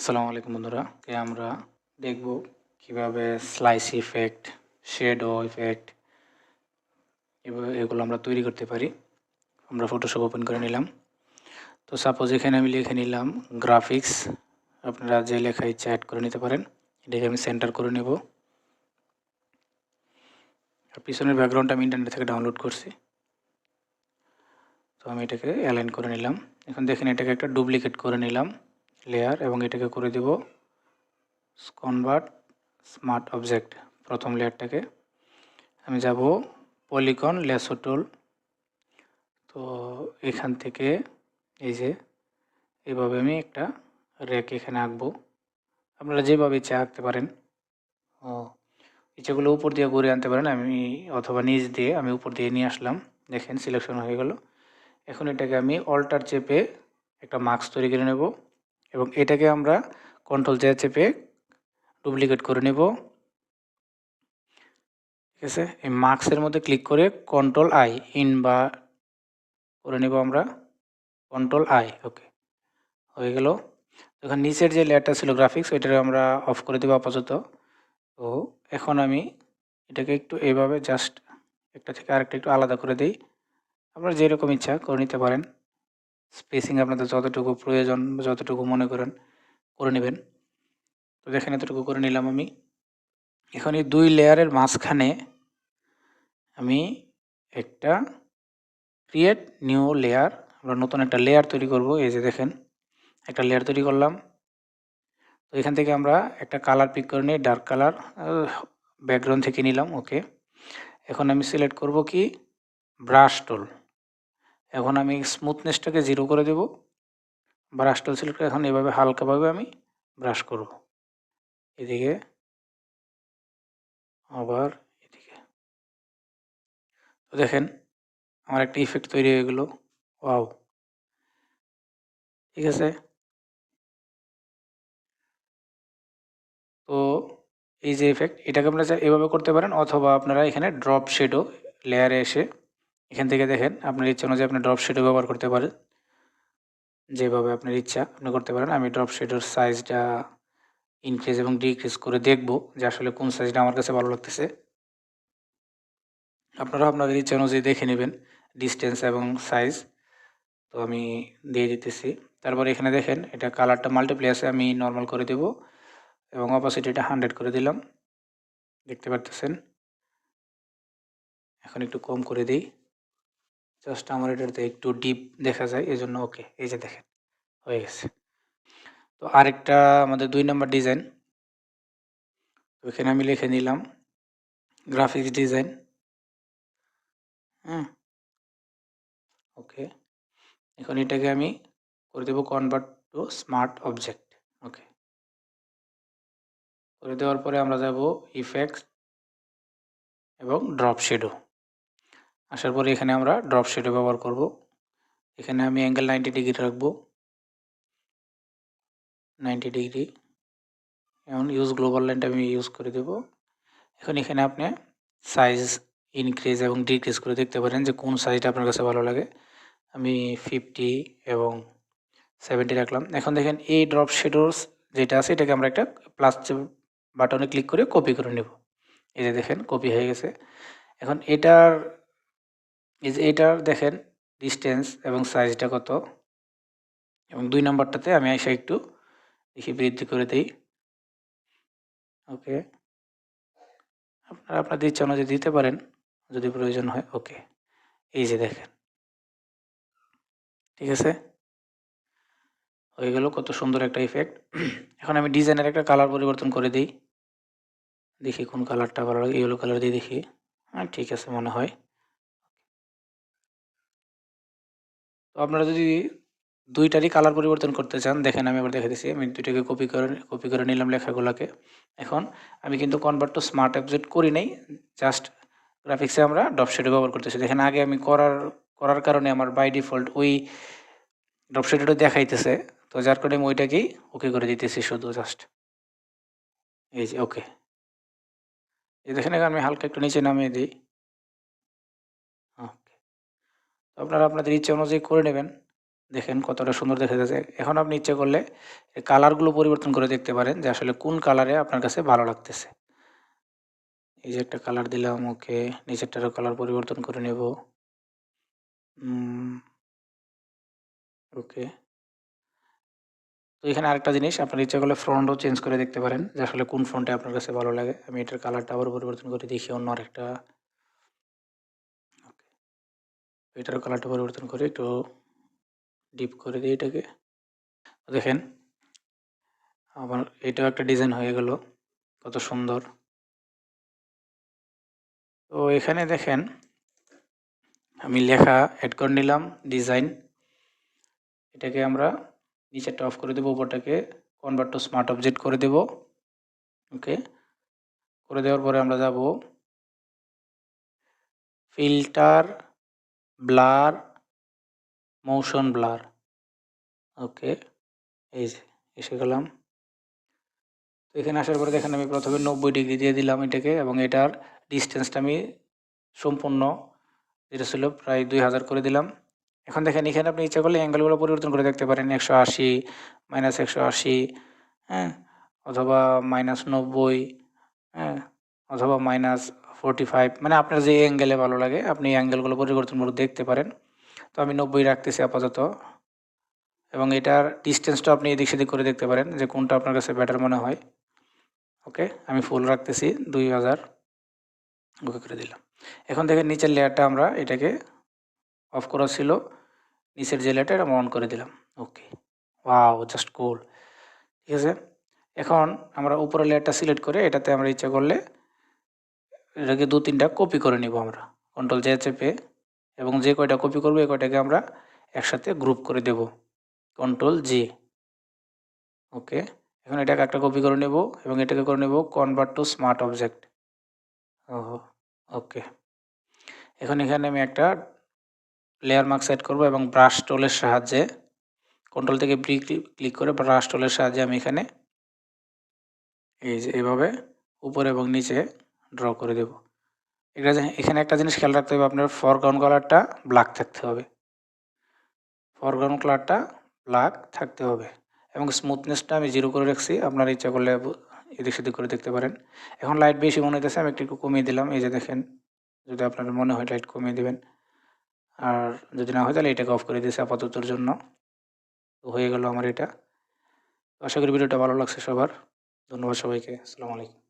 আসসালামু আলাইকুম বন্ধুরা, আমরা দেখব কিভাবে স্লাইস ইফেক্ট, শেডো ইফেক্ট এগুলো আমরা তৈরি করতে পারি। আমরা ফটোশপ ওপেন করে নিলাম। তো সাপোজ এখানে আমি লিখে নিলাম গ্রাফিক্স। আপনারা যে লেখা ইচ্ছা অ্যাড করে নিতে পারেন। এটাকে আমি সেন্টার করে নেব। আর পিছনের ব্যাকগ্রাউন্ডটা আমি ইন্টারনেট থেকে ডাউনলোড করছি। তো আমি এটাকে অ্যালাইন করে নিলাম। এখন দেখেন এটাকে একটা ডুপ্লিকেট করে নিলাম লেয়ার, এবং এটাকে করে দেব কনভার্ট স্মার্ট অবজেক্ট। প্রথম লেয়ারটাকে আমি যাব পলিগন লেসো টুল। তো এখান থেকে এই যে এইভাবে আমি একটা রেক এখানে আঁকবো। আপনারা যেভাবে ইচ্ছা আঁকতে পারেন। ও ইচ্ছাগুলো উপর দিয়ে ঘুরে আনতে পারেন, আমি অথবা নিচ দিয়ে আমি উপর দিয়ে নিয়ে আসলাম। দেখেন সিলেকশন হয়ে গেল। এখন এটাকে আমি অল্টার চেপে একটা মার্কস তৈরি করে নেব, এবং এটাকে আমরা কন্ট্রোল জে চেপে ডুপ্লিকেট করে নেব। ঠিক আছে, এই মার্কসের মধ্যে ক্লিক করে কন্ট্রোল আই ইন বা করে নেব আমরা, কন্ট্রোল আই। ওকে, হয়ে গেল। এখন নিচের যে লেয়ারটা ছিল গ্রাফিক্স, ওইটা আমরা অফ করে দেবো আপাতত। তো এখন আমি এটাকে একটু এইভাবে জাস্ট একটা থেকে আরেকটা একটু আলাদা করে দিই। আপনারা যেরকম ইচ্ছা করে নিতে পারেন। স্পেসিং আপনাদের যতটুকু প্রয়োজন, যতটুকু মনে করেন করে নেবেন। তো দেখেন এতটুকু করে নিলাম আমি। এখন এই দুই লেয়ারের মাঝখানে আমি একটা ক্রিয়েট নিউ লেয়ার, আমরা নতুন একটা লেয়ার তৈরি করব। এই যে দেখেন একটা লেয়ার তৈরি করলাম। তো এখান থেকে আমরা একটা কালার পিক করে নিই, ডার্ক কালার ব্যাকগ্রাউন্ড থেকে নিলাম। ওকে, এখন আমি সিলেক্ট করব কি ব্রাশ টুল। এখন আমি স্মুথনেসটাকে 0 করে দেব। ব্রাশ টুল সিলেক্ট করে এখন এভাবে হালকাভাবে আমি ব্রাশ করব, এদিকে আবার এদিকে। তো দেখেন আমার একটা ইফেক্ট তৈরি হয়ে গেল। ওয়াও, ঠিক আছে। তো এই যে ইফেক্ট, এটাকে আপনারা এভাবে করতে পারেন, অথবা আপনারা এখানে ড্রপ শেডো লেয়ারে এসে এখান থেকে দেখেন আপনার ইচ্ছা অনুযায়ী আপনি ড্রপ শেডো ব্যবহার করতে পারেন। যেভাবে আপনার ইচ্ছা আপনি করতে পারেন। আমি ড্রপ শেডোর সাইজটা ইনক্রিজ এবং ডিক্রিজ করে দেখব যে আসলে কোন সাইজটা আমার কাছে ভালো লাগতেছে। আপনারা আপনাদের ইচ্ছা অনুযায়ী দেখে নেবেন ডিস্টেন্স এবং সাইজ। তো আমি দিয়ে দিতেছি। তারপর এখানে দেখেন এটা কালারটা মাল্টিপ্লাই আছে, আমি নর্মাল করে দেব এবং অপাসিটিটা 100 করে দিলাম। দেখতে পারতেছেন। এখন একটু কম করে দিই, জাস্ট আমার এটাতে একটু ডিপ দেখা যায় এজন্য। ওকে, এই যে দেখেন হয়ে গেছে। তো আরেকটা আমাদের 2 নাম্বার ডিজাইন, ওইখানে আমি লিখে নিলাম গ্রাফিক্স ডিজাইন। হ্যাঁ, ওকে, এখন এটাকে আমি করে দেবো কনভার্ট টু স্মার্ট অবজেক্ট। ওকে, করে দেওয়ার পরে আমরা যাব ইফেক্টস এবং ড্রপ শেডো। আসার পরে এখানে আমরা ড্রপ শেডো ব্যবহার করব। এখানে আমি অ্যাঙ্গেল 90 ডিগ্রি রাখবো, 90 ডিগ্রি। এখন ইউজ গ্লোবাল লাইনটা আমি ইউজ করে দেব। এখন এখানে আপনি সাইজ ইনক্রিজ এবং ডিক্রিজ করে দেখতে পারেন যে কোন সাইজটা আপনার কাছে ভালো লাগে। আমি 50 এবং 70 রাখলাম। এখন দেখেন এই ড্রপ শেডোস যেটা আছে এটাকে আমরা একটা প্লাস বাটনে ক্লিক করে কপি করে নেব। এই যে দেখেন কপি হয়ে গেছে। এখন এটার এই যে এটার দেখেন ডিস্টেন্স এবং সাইজটা কত, এবং 2 নাম্বারটাতে আমি এসে একটু দেখি বৃদ্ধি করে দিই। ওকে, আপনারা আপনাদের ইচ্ছা অনুযায়ী দিতে পারেন যদি প্রয়োজন হয়। ওকে, এই যে দেখেন, ঠিক আছে, হয়ে গেল। কত সুন্দর একটা ইফেক্ট। এখন আমি ডিজাইনের একটা কালার পরিবর্তন করে দিই, দেখি কোন কালারটা ভালো লাগে। ইয়েলো কালার দিয়ে দেখি। হ্যাঁ, ঠিক আছে মনে হয়। তো আপনারা যদি দুইটারই কালার পরিবর্তন করতে চান, দেখেন আমি আবার দেখে দিচ্ছি। আমি দুইটাকে কপি করে নিলাম লেখাগুলোকে। এখন আমি কিন্তু কনভার্ট টু স্মার্ট অবজেক্ট করি নাই, জাস্ট গ্রাফিক্সে আমরা ড্রপ শেডো ব্যবহার করতেছি। দেখেন আগে আমি করার কারণে আমার বাই ডিফল্ট ওই ড্রপ শেডোটা দেখাইতেছে। তো যার কারণে আমি ওইটাকেই ওকে করে দিতেছি শুধু জাস্ট। এই যে ওকে, এই দেখেন এখানে আমি হালকা একটু নিচে নামিয়ে দিই। ওকে, তো আপনারা আপনাদের ইচ্ছা অনুযায়ী করে নেবেন। দেখেন কতটা সুন্দর দেখা যাচ্ছে। এখন আপনি ইচ্ছে করলে এই কালারগুলো পরিবর্তন করে দেখতে পারেন যে আসলে কোন কালারে আপনার কাছে ভালো লাগতেছে। এই যে একটা কালার দিলাম, ওকে, নিচেরটারও কালার পরিবর্তন করে নেব। ওকে। তো এখানে আরেকটা জিনিস, আপনার ইচ্ছা করলে ফ্রন্টও চেঞ্জ করে দেখতে পারেন যে আসলে কোন ফ্রন্টে আপনার কাছে ভালো লাগে। আমি এটার কালারটা আবার পরিবর্তন করে দেখি অন্য আরেকটা। ওকে, এটারও কালারটা পরিবর্তন করে একটু ডিপ করে দিই এটাকে। দেখেন আমার এটাও একটা ডিজাইন হয়ে গেল, কত সুন্দর। তো এখানে দেখেন আমি লেখা অ্যাড করে নিলাম, ডিজাইন। এটাকে আমরা নিচেরটা অফ করে দেবো, উপরটাকে কনভার্ট টু স্মার্ট অবজেক্ট করে দেব। ওকে, করে দেওয়ার পরে আমরা যাব ফিল্টার, ব্লার, মোশন ব্লার। ওকে, এই যে এসে গেলাম। তো এখানে আসার পরে দেখেন আমি প্রথমে 90 ডিগ্রি দিয়ে দিলাম এটাকে, এবং এটার ডিস্টেন্সটা আমি সম্পূর্ণ, যেটা ছিল প্রায় 2000 করে দিলাম। এখন দেখেন এখানে আপনি ইচ্ছা করলে অ্যাঙ্গেলগুলো পরিবর্তন করে দেখতে পারেন, 180, -180, হ্যাঁ, অথবা -90, হ্যাঁ, অথবা -45, মানে আপনার যে অ্যাঙ্গেলে ভালো লাগে আপনি অ্যাঙ্গেলগুলো পরিবর্তন করে দেখতে পারেন। তো আমি 90 রাখতেছি আপাতত, এবং এটার ডিস্টেন্সটা আপনি এদিক সেদিক করে দেখতে পারেন যে কোনটা আপনার কাছে বেটার মনে হয়। ওকে, আমি ফুল রাখতেছি 2000, ওকে করে দিলাম। এখন দেখেন নিচের লেয়ারটা আমরা এটাকে অফ করা ছিল, নিচের যে লেয়ারটা এটা অন করে দিলাম। ওকে, ওয়াও, জাস্ট কুল। ঠিক আছে, এখন আমরা উপরের লেয়ারটা সিলেক্ট করে এটাতে আমরা ইচ্ছা করলে এটাকে 2-3টা কপি করে নিব আমরা, কন্ট্রোল জে চেপে, এবং যে কয়টা কপি করবো এই কয়টাকে আমরা একসাথে গ্রুপ করে দেব, কন্ট্রোল জি। ওকে, এখন এটাকে একটা কপি করে নেব এবং এটাকে করে নেব কনভার্ট টু স্মার্ট অবজেক্ট। ওকে, এখন এখানে আমি একটা লেয়ার মার্ক সেট করব এবং ব্রাশ টুলের সাহায্যে, কন্ট্রোল থেকে ক্লিক করে ব্রাশ টুলের সাহায্যে আমি এখানে এই যে এভাবে উপরে এবং নিচে ড্র করে দেব। এখানে একটা জিনিস খেয়াল রাখতে হবে, আপনার ফরগ্রাউন্ড কালারটা ব্ল্যাক থাকতে হবে, ফরগ্রাউন্ড কালারটা ব্ল্যাক থাকতে হবে, এবং স্মুথনেসটা আমি 0 করে রাখছি, আপনার ইচ্ছা করলে এদিক সেদিক করে দেখতে পারেন। এখন লাইট বেশি মনে হইতেছে, আমি একটু কমিয়ে দিলাম, এই যে দেখেন, যদি আপনার মনে হয় লাইট কমিয়ে দিবেন, আর যদি না হয় তাহলে এটাকে অফ করে দিয়েছি আপাততর জন্য। তো হয়ে গেল আমার এটা। আশা করি ভিডিওটা ভালো লাগছে সবার। ধন্যবাদ সবাইকে। আসসালামু আলাইকুম।